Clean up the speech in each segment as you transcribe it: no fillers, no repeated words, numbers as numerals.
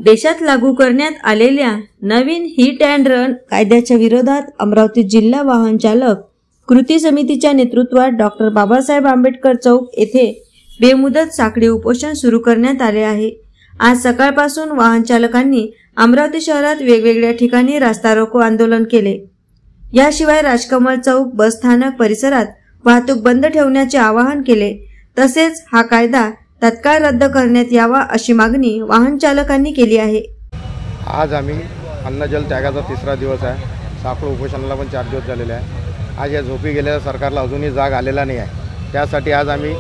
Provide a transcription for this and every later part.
देशात लागू करण्यात आलेल्या नवीन हिट अँड रन कायद्याच्या विरोधात अमरावती जिल्हा वाहन चालक कृती समितीच्या नेतृत्वात डॉक्टर बाबासाहेब आंबेडकर चौक येथे बेमुदत साखळी उपोषण सुरू करण्यात आले आहे। आज सकाळपासून वाहन चालकांनी अमरावती शहरात वेगवेगळ्या ठिकाणी रास्ता रोको आंदोलन केले। याशिवाय राजकमल चौक बस स्थानक परिसरात वाहतूक बंद ठेवण्याचे आवाहन केले। तसेच हा कायदा तत्काळ रद्द करण्यात यावा अशी मागणी वाहन चालकांनी केली आहे। आज आम्ही अन्नजल त्यागाचा तिसरा दिवस आहे। साखळी उपोषणाला पण 4 दिवस झालेले आहे। आज या झोपी गेलेल्या सरकारला अजूनही जाग आलेला नाही आहे। त्यासाठी आज आम्ही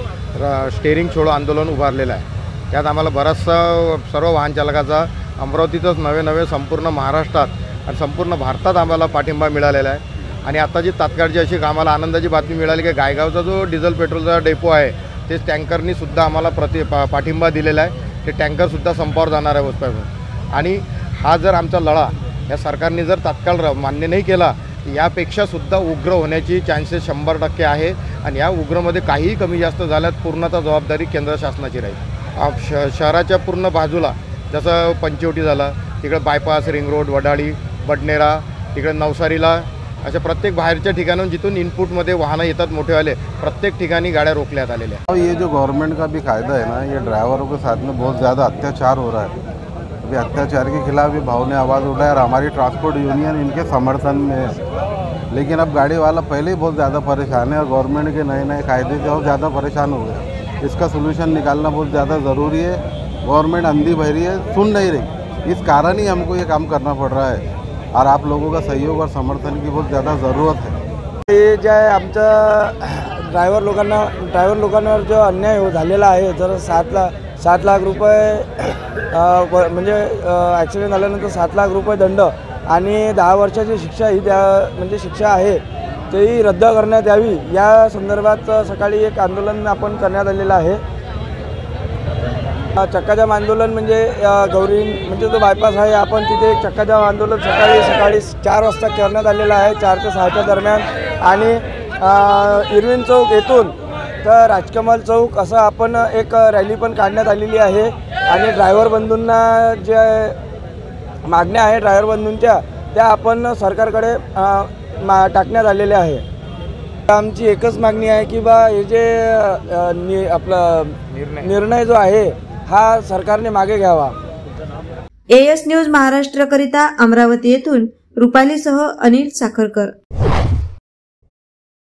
स्टेरिंग छोडो आंदोलन उभारलेलं आहे। त्यात आम्हाला बराचसा सर्व वाहन चालकाचा अमरावतीतच नवे संपूर्ण महाराष्ट्रात आणि संपूर्ण भारतात आम्हाला पाठिंबा मिळालेला आहे। आणि आता जी तात्काळची अशी आम्हाला आनंदाची बातमी मिळाली की गायगावचा जो डिझेल पेट्रोलचा डेपो आहे ते टँकरनी सुद्धा आम्हाला पाठिंबा दिलेला आहे। ते टँकरसुद्धा संपावर जाणार आहे उस्पासून। आणि हा जर आमचा लढा या सरकारने जर तात्काळ मान्य नाही केला यापेक्षा सुद्धा उग्र होण्याची चान्सेस 100% आहे। आणि या उग्रमध्ये काहीही कमी जास्त झाल्यात पूर्णतः जबाबदारी केंद्र शासनाची राहील। शहराच्या पूर्ण बाजूला जसं पंचवटी झालं, तिकडे bypass, ring road, Wadali, Badnera, तिकडे नवसारीला अशा प्रत्येक बाहेरच्या ठिकाणून जिथून इनपुटमध्ये वाहनं येतात मोठेवाले प्रत्येक ठिकाणी गाड्या रोकण्यात आलेल्या हैं। ये जो गवर्नमेंट का भी कायदा है ना, ये ड्राइवरों के साथ में बहुत ज़्यादा अत्याचार हो रहा है। अभी अत्याचार के खिलाफ भी भाव ने आवाज़ उठाया और हमारी ट्रांसपोर्ट यूनियन इनके समर्थन में है। लेकिन अब गाड़ी वाला पहले ही बहुत ज़्यादा परेशान है और गवर्नमेंट के नए कायदे से और ज़्यादा परेशान हो गया। इसका सोल्यूशन निकालना बहुत ज़्यादा ज़रूरी है। गवर्नमेंट अंधी बहरी है, सुन नहीं रही। इस कारण ही हमको ये काम करना पड़ रहा है और आप लोगों का सहयोग और समर्थन की बहुत ज़्यादा ज़रूरत है। हे जे आहे आमच्या ड्रायव्हर लोकांवर जो अन्याय झालेला आहे, जर 7 लाख रुपये म्हणजे ॲक्सिडेंट झाल्यानंतर 7 लाख रुपये दंड आणि 10 वर्षाची शिक्षा ही म्हणजे शिक्षा आहे तेही रद्द करण्यात यावी या संदर्भात सकाळी एक आंदोलन आपण करण्यात आलेलं आहे। चक्काजाम आंदोलन म्हणजे गौरी म्हणजे जो बायपास आहे आपण तिथे एक चक्काजाम आंदोलन सकाळी 4 वाजता करण्यात आलेलं आहे, 4 ते 6च्या दरम्यान। आणि इरविन चौक येथून तर राजकमल चौक असं आपण एक रॅली पण काढण्यात आलेली आहे। आणि ड्रायव्हर बंधूंना जे मागण्या आहे ड्रायव्हर बंधूंच्या त्या आपण सरकारकडे टाकण्यात आलेल्या आहे। आमची एकच मागणी आहे की बा हे जे आपला निर्णय जो आहे हा सरकारने मागे घ्यावा। AS न्यूज महाराष्ट्र करिता अमरावती येथून रुपालीसह अनिल साखरकर।